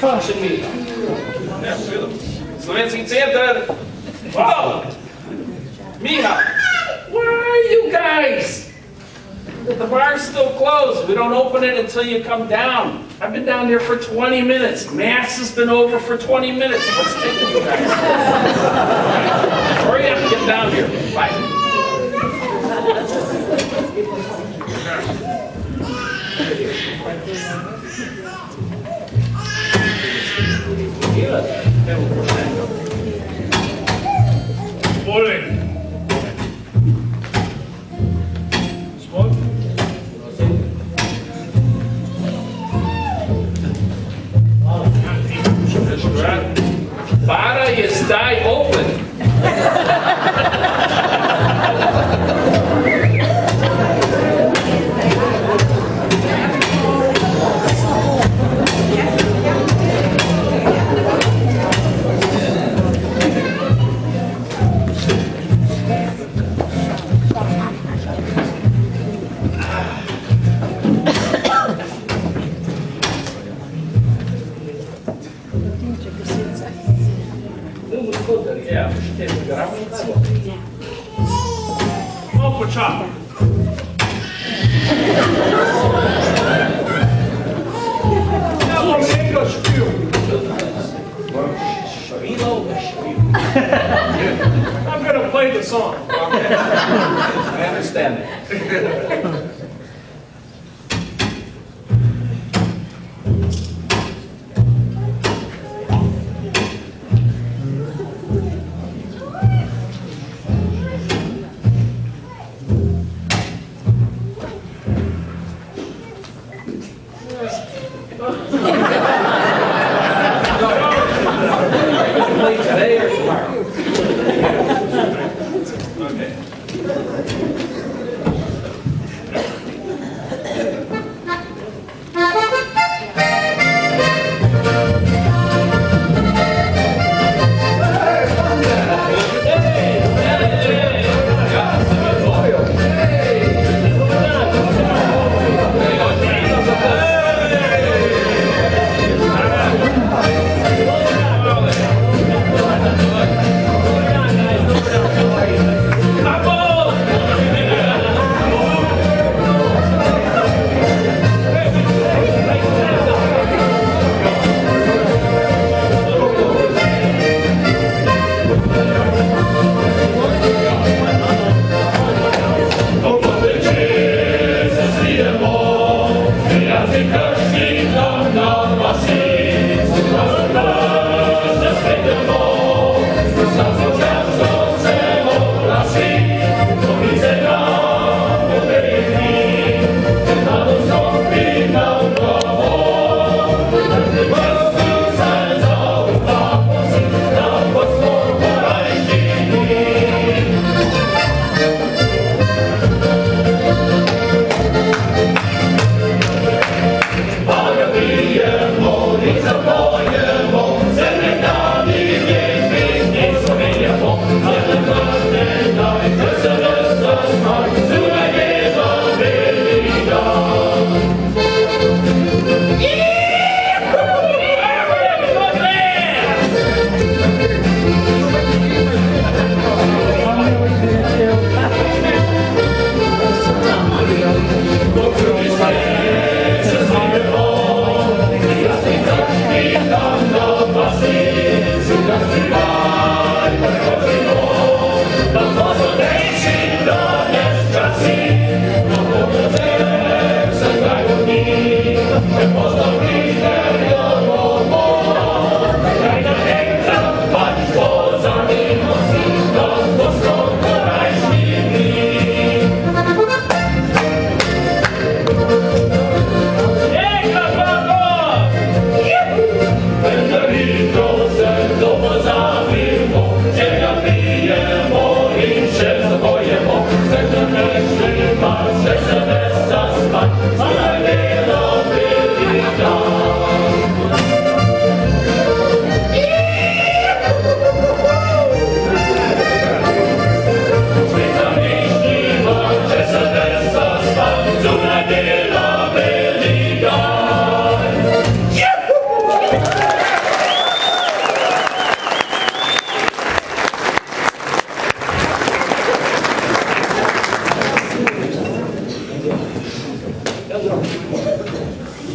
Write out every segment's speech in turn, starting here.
Proszę mi. Slovenski centar. Whoa! Miha, where are you guys? The bar's still closed. We don't open it until you come down. I've been down here for 20 minutes. Mass has been over for 20 minutes. What's taking you guys? Hurry up and get down here. Bye. Morning. Smoke? Para está open. Smoke or chop? I'm gonna play the song. I understand that. Today or tomorrow? Okay. Trzeba, że się bez zaspań, ale nie robię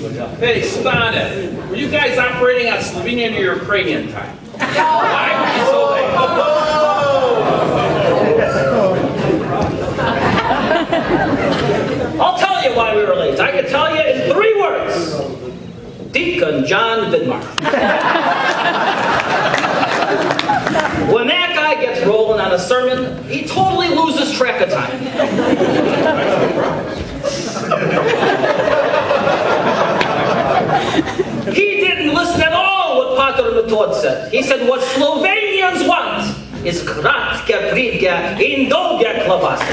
Hey, Stane, were you guys operating on Slovenian or Ukrainian time? Why were you so late? I'll tell you why we were late. I can tell you in 3 words. Deacon John Vidmar. When that guy gets rolling on a sermon, he totally loses track of time. He didn't listen at all what Pater Metod said. He said what Slovenians want is kratke pridge in dolge klobase.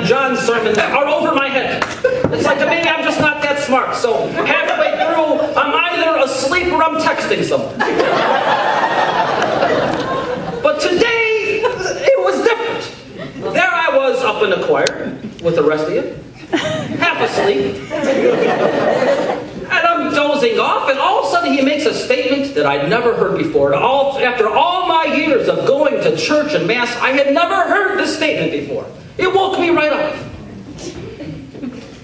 John's sermons are over my head. It's like maybe I'm just not that smart. So halfway through, I'm either asleep or I'm texting someone. But today, it was different. There I was up in the choir with the rest of you, half asleep. And I'm dozing off, and all of a sudden he makes a statement that I'd never heard before. After all my years of going to church and mass, I had never heard this statement before. It woke me right up.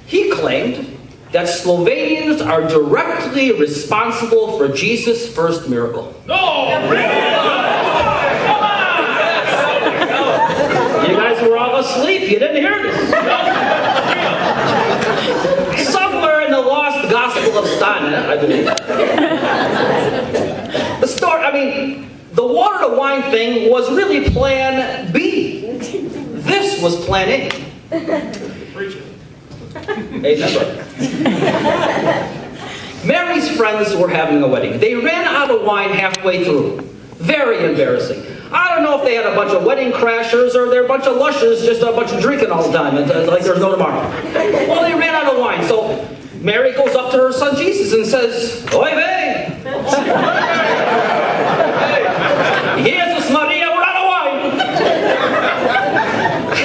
He claimed that Slovenians are directly responsible for Jesus' first miracle. No! Come on! You guys were all asleep. You didn't hear this. Somewhere in the lost Gospel of Stane, I believe. The story, the water to wine thing was really plan B. This was plan A. Preach it. Amen. Mary's friends were having a wedding. They ran out of wine halfway through. Very embarrassing. I don't know if they had a bunch of wedding crashers or they're a bunch of lushers, just a bunch of drinking all the time, like there's no tomorrow. Well, they ran out of wine, so Mary goes up to her son Jesus and says, Oy vey! Jesus Maria, we're out of wine!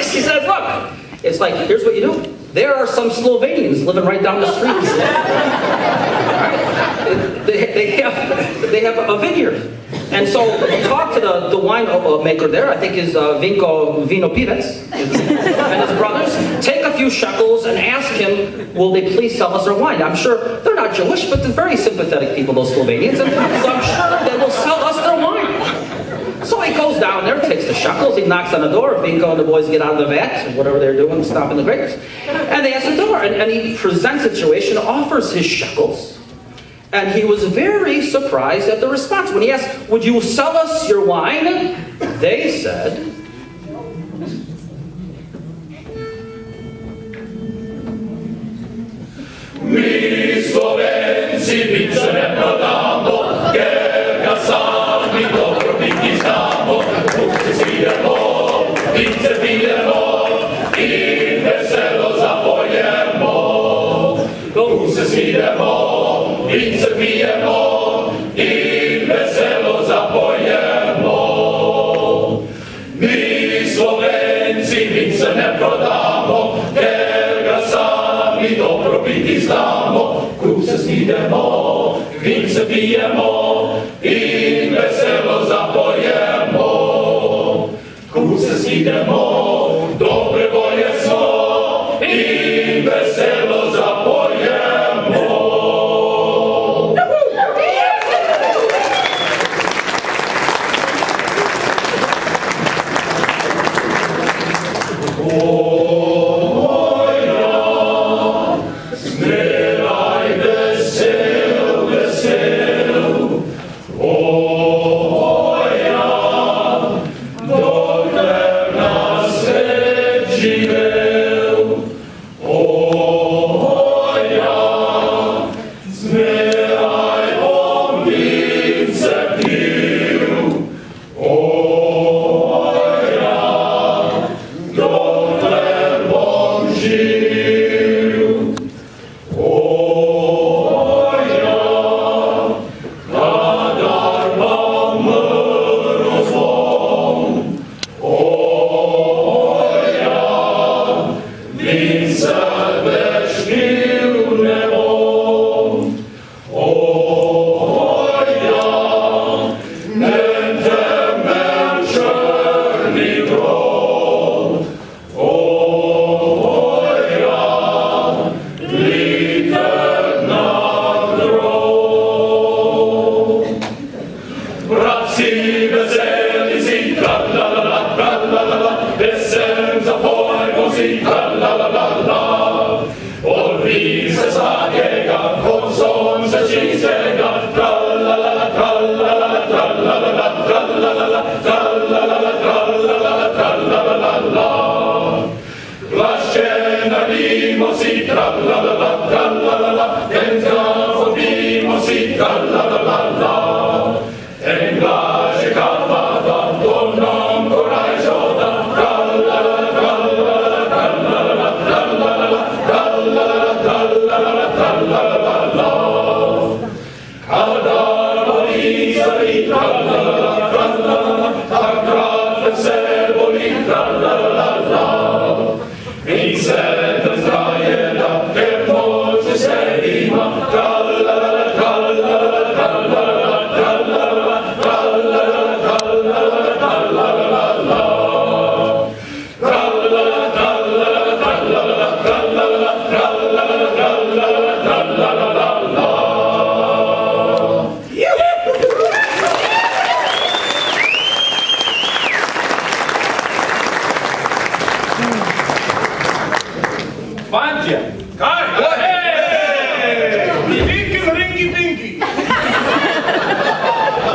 She said, look, it's like, here's what you do. There are some Slovenians living right down the street. They have a vineyard. And so he talked to the wine maker there, I think is Vinko Vinopivec, and his brothers. Take a few shekels and ask him, will they please sell us their wine? I'm sure they're not Jewish, but they're very sympathetic people, those Slovenians, and so I'm sure they will sell us their wine. So he goes down there, takes the shekels, he knocks on the door. Vinko and the boys get out of the vat, whatever they're doing, stomping the grapes. And they answer the door, and he presents the situation, offers his shekels. And he was very surprised at the response. When he asked, would you sell us your wine? They said, Mi Slovenci vice ne prodamo, jer ga sami dobro biti znamo. Kuće sviramo, vice pijemo i veselo zapojemo. Kuće sviramo, vice pijemo i veselo zapojemo. Mi Slovenci vice ne prodamo, jer ga sami dobro biti znamo. Kruh se snidemo, vince pijemo i veselo zapojemo. Kruh se snidemo, dobre volje smo i veselo zapojemo. Nas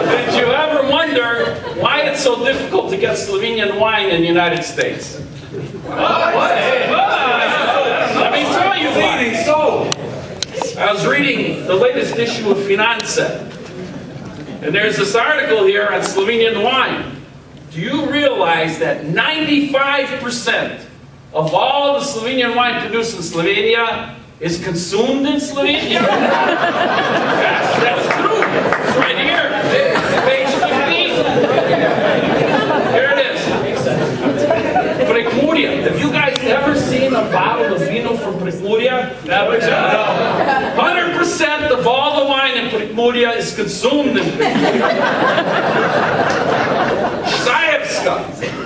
Did you ever wonder why it's so difficult to get Slovenian wine in the United States? Let me tell you why. I was reading the latest issue of Finance, and there's this article here on Slovenian wine. Do you realize that 95% of all the Slovenian wine produced in Slovenia is consumed in Slovenia? Yes, that's true. It's right here. Page 15. Here it is. Prekmurje. Have you guys ever seen a bottle of vino from Prekmurje? Never. 100% of all the wine in Prekmurje is consumed in Prekmurje. Zajevska,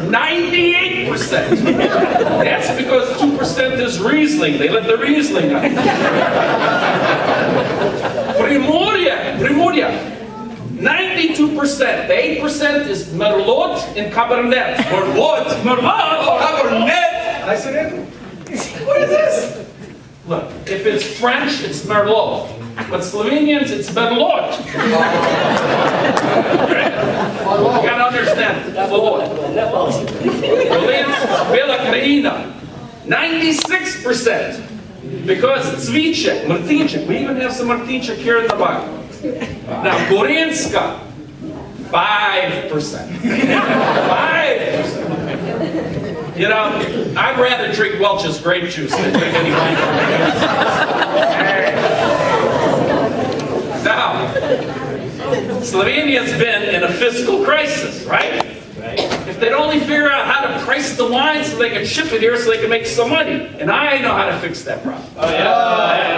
98%. That's because 2% is Riesling. They let the Riesling out. Primorje, 92%. The 8% is Merlot and Cabernet. Merlot? Cabernet? I said it. What is this? Look, if it's French, it's Merlot. But Slovenians, it's Merlot. You gotta understand, Merlot. Bela Krajina, 96%. Because Cviček, Martinček, we even have some Martinček here in the bar. Now, Gorenjska, 5%. 5%. You know, I'd rather drink Welch's grape juice than drink any wine from Now, Slovenia's been in a fiscal crisis, right? If they'd only figure out how to price the wine so they can ship it here so they can make some money. And I know how to fix that problem. Oh, yeah.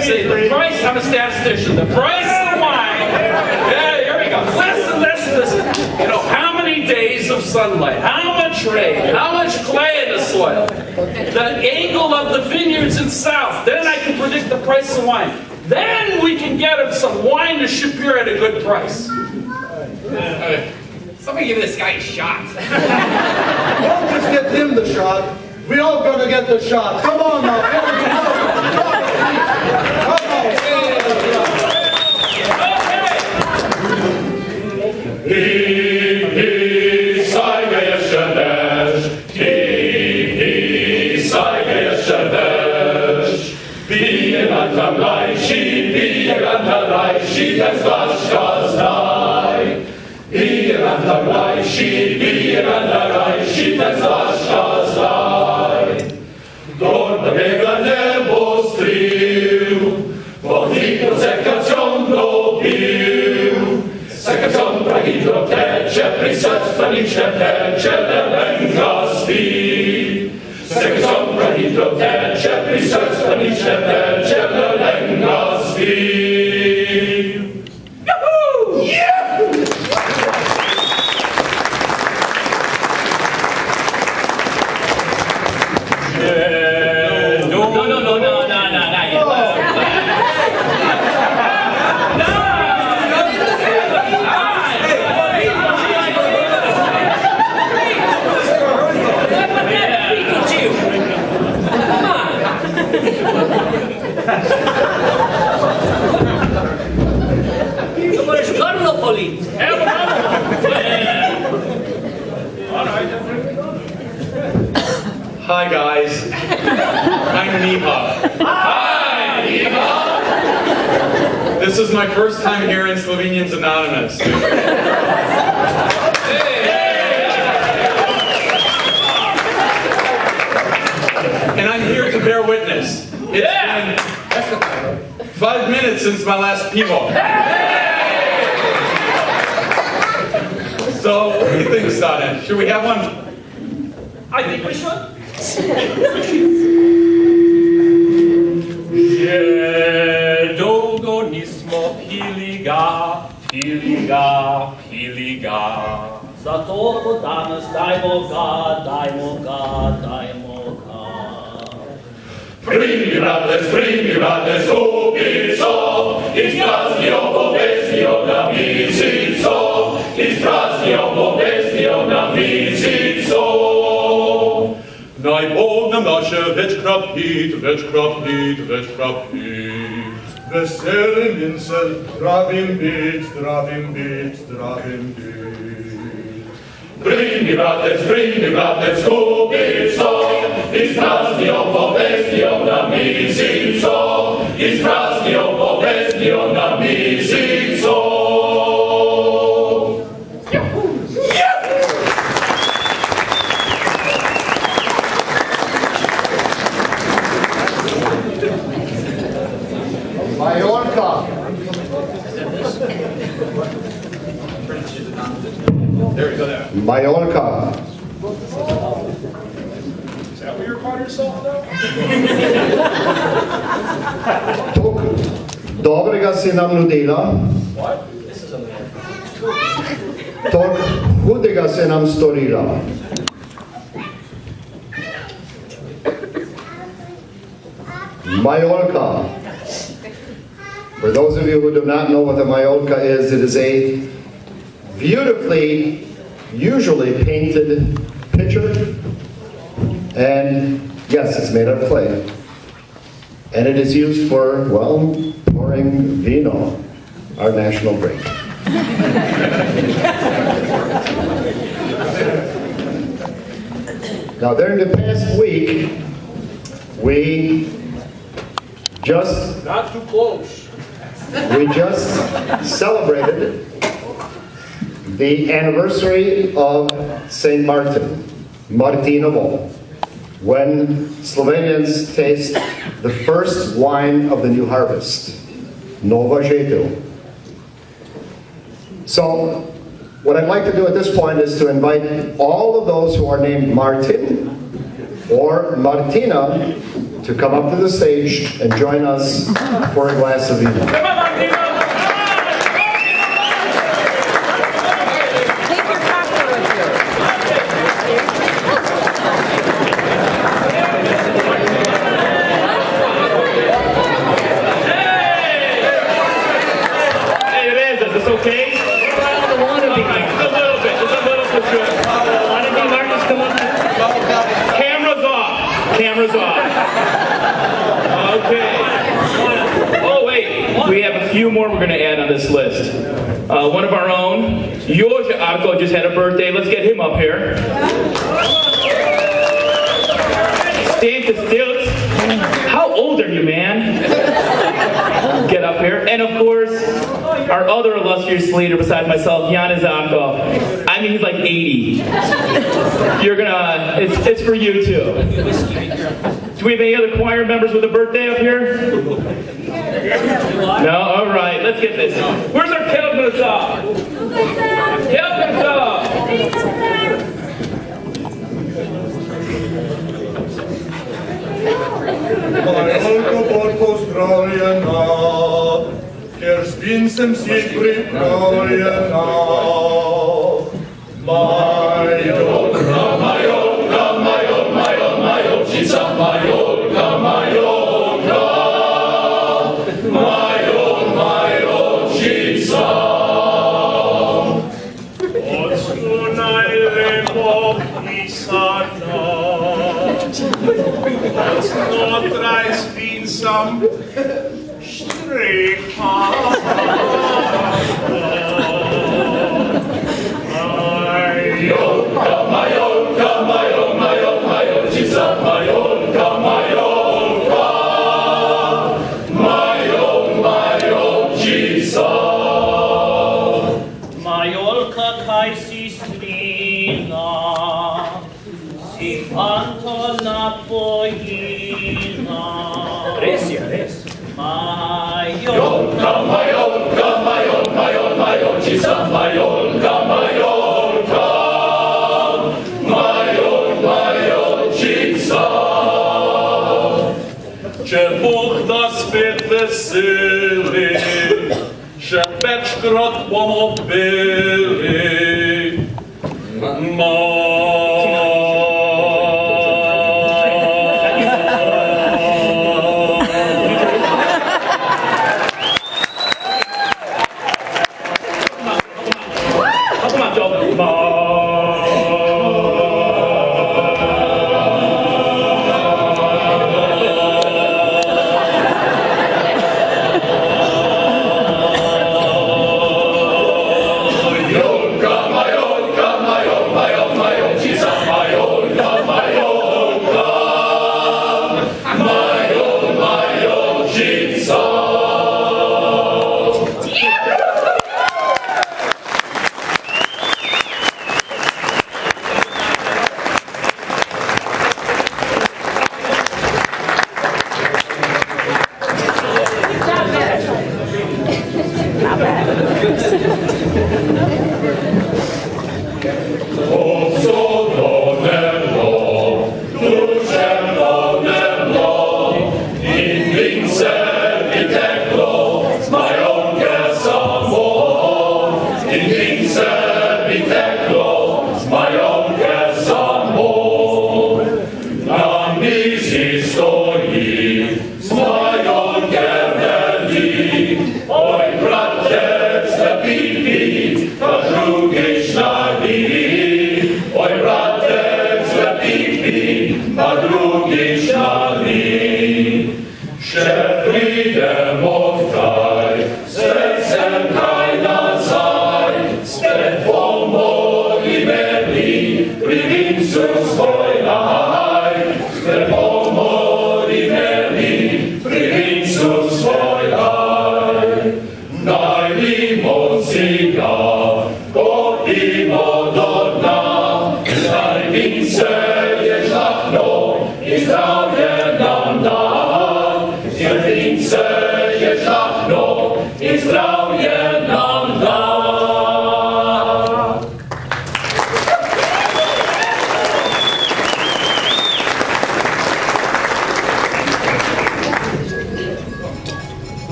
See, the price, I'm a statistician, the price of the wine, here we go. Listen. You know, how many days of sunlight, how much rain, how much clay in the soil, the angle of the vineyards in south, then I can predict the price of wine. Then we can get them some wine to ship here at a good price. Somebody give this guy a shot. Don't just get him the shot. We all gonna get the shot. Come on now. Hi guys, I'm Niha. Hi Niha! This is my first time here in Slovenians Anonymous. And I'm here to bear witness. It's been 5 minutes since my last pivo. So, what do you think, Sada? Should we have one? I think we should. Že dolgo nismo pili ga. Zato bo danes dajmo ga. Primi brate, skupico, izpraznio povezio na mizico, Naj Bog nam naše večkrat hit. Veselim in se, zdravim bit. Primi brate, skupico, izpraznio povezio na mizico. Majorka. There we go there. Majorka. Is that what you're calling yourself now? Tuk dobrega si nam nudila. What? Tuk hudega si nam storila. Majolka. For those of you who do not know what a Majolka is, it is a beautifully, usually painted pitcher. And yes, it's made of clay. And it is used for, well, pouring vino, our national drink. Now, during the past week, we just Not too close. celebrated the anniversary of St. Martin, Martinovo, when Slovenians taste the first wine of the new harvest, Nova Žeto. So, what I'd like to do at this point is to invite all of those who are named Martin or Martina to come up to the stage and join us for a glass of vino. Come on, Martino! Take your cocktail with you. Hey, it is. Is this okay? Just a little bit. Just a little bit. Wannabe Martins, come on. Cameras off. Okay. Oh, wait. We have a few more we're going to add on this list. One of our own, Jože Arko, just had a birthday. Let's get him up here. Stanka Stilts. How old are you, man? Get up here. And of course, our other illustrious leader besides myself, Jan Zarko. I mean, he's like 80. You're gonna, it's for you too. Do we have any other choir members with a birthday up here? No? All right, let's get this. Where's our Kelgnutsa? Kelgnutsa! Majolko, bolj pozdravljena, ker z vincem si pripravljena. Majolka, Majolčica, Majolka, Majolčica. Odsunaj lepo pisana, znotraj s vincem štreka. Majolka, Majolčica, Majolka, Majolčica. Jesus, Че Бог нас підвесили, ще печкрот помобили.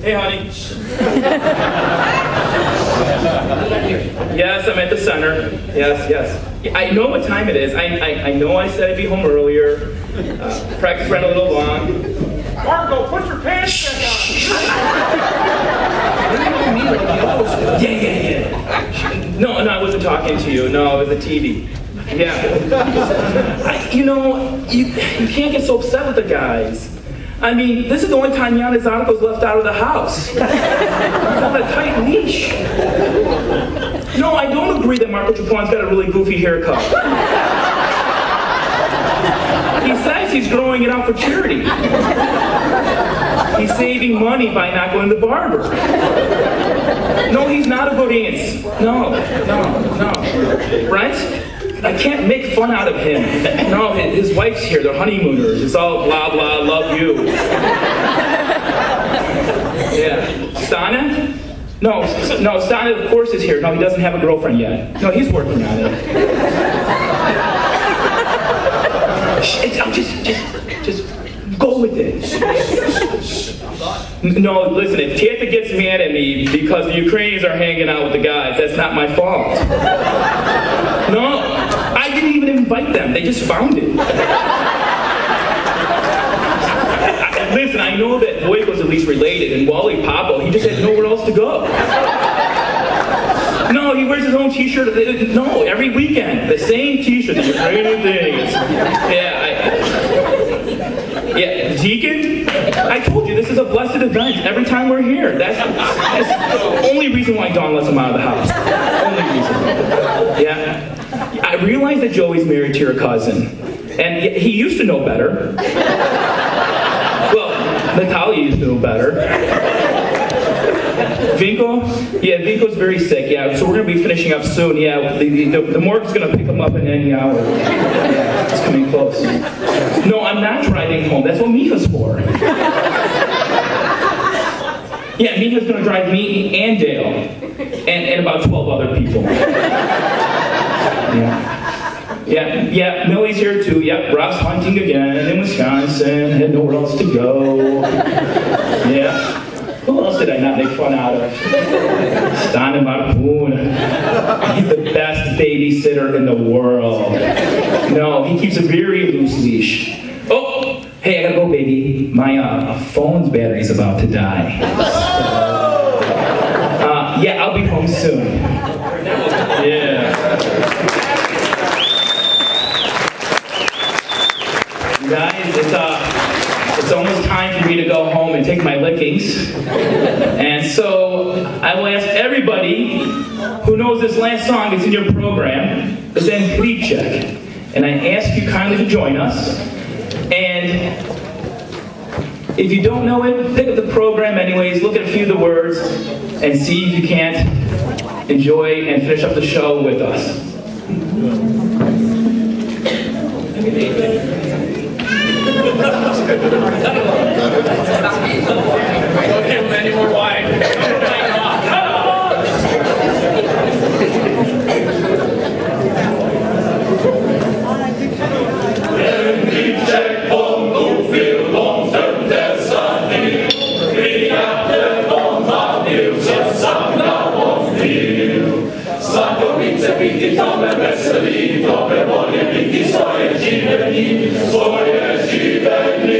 Hey, honey. Yes, I'm at the center. Yes. I know what time it is. I know I said I'd be home earlier. Practice ran a little long. Marco, put your pants back on. Yeah. No, I wasn't talking to you. No, it was the TV. Yeah. You can't get so upset with the guys. I mean, this is the only time Giannis Zarco's left out of the house. He's on a tight leash. No, I don't agree that Marco Trapon's got a really goofy haircut. He says he's growing it out for charity. He's saving money by not going to the barber. No, he's not a good aunt. No. Brent? I can't make fun out of him. No, his wife's here. They're honeymooners. It's all blah, blah, love you. Yeah. Stana? No, Stana, of course, is here. No, he doesn't have a girlfriend yet. No, he's working on it. Just go with it. No, listen, if Tata gets mad at me because the Ukrainians are hanging out with the guys, that's not my fault. No, I didn't even invite them. They just found it. Listen, I know that Boyko's at least related, and Wally Papo, he just had nowhere else to go. No, he wears his own t-shirt. No, every weekend, the same t-shirt, the Ukrainian thing. Yeah, Deacon, I told you, this is a blessed event every time we're here. That's the only reason why Dawn lets him out of the house. Only reason. Yeah. I realize that Joey's married to your cousin, and he used to know better. Well, Natalia used to know better. Vinko? Yeah, Vinko's very sick, yeah. So we're going to be finishing up soon, yeah. The morgue's going to pick him up in any hour. Yeah, it's coming close. No, I'm not driving home. That's what Miha's for. Yeah, Miha's going to drive me and Dale. And about 12 other people. Yeah, Millie's here too. Yep, Rob's hunting again in Wisconsin. Had nowhere else to go. Yeah. Who else did I not make fun out of? Stan Marpoon. He's the best babysitter in the world. No, he keeps a very loose leash. Oh, hey, I gotta go, baby. My phone's battery's about to die. Yeah, I'll be home soon. Yeah. Guys, it's almost time for me to go home and take my lickings. And so I will ask everybody who knows this last song that's in your program, the Zen Hrychek. And I ask you kindly to join us. And if you don't know it, pick up the program anyways, look at a few of the words, and see if you can't enjoy and finish up the show with us. Don't give him any more wine. Piti tome veseli, tome volje biti svoje živeni, svoje živeni.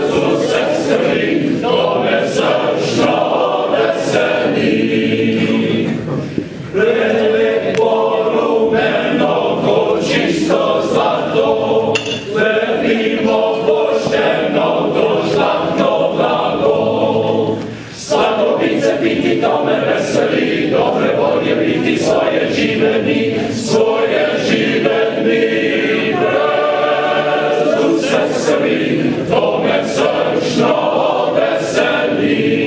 Jezus sestri, tome srčno veseli. Prelepo rumeno, ko čisto zlato, lepo pošteno, to žlatno blago. Sladovice piti tome veseli, dobre volje biti svoje živeni, svoje živeni. Jezus sestri, tome srčno veseli.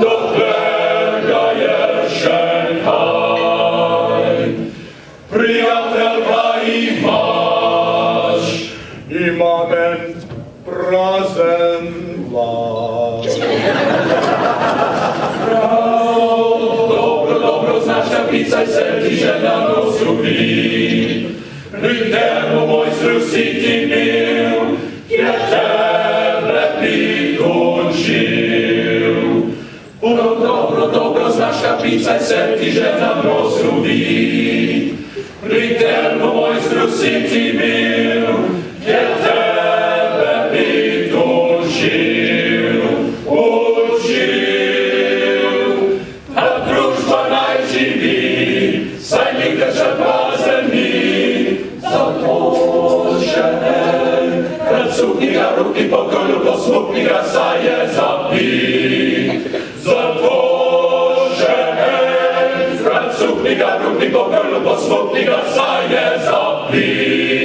Do Przyjacielka i masz. I moment razem was. Dobro, znasz napisać serci, że na nos lubi. Rytemu mojstru si ti mil, ja tebe prikončil. Dobro, znaš napisać serci, że na nos lubi. Rytemu mojstru si ti mil, ja tebe prikončil. A družba naj živi, saj nikdar še prazni. Zato še enkrat suknega ruki po grlu, posmuknega saj je zapi. Zato še enkrat suknega ruki po grlu, posmuknega saj je zapi.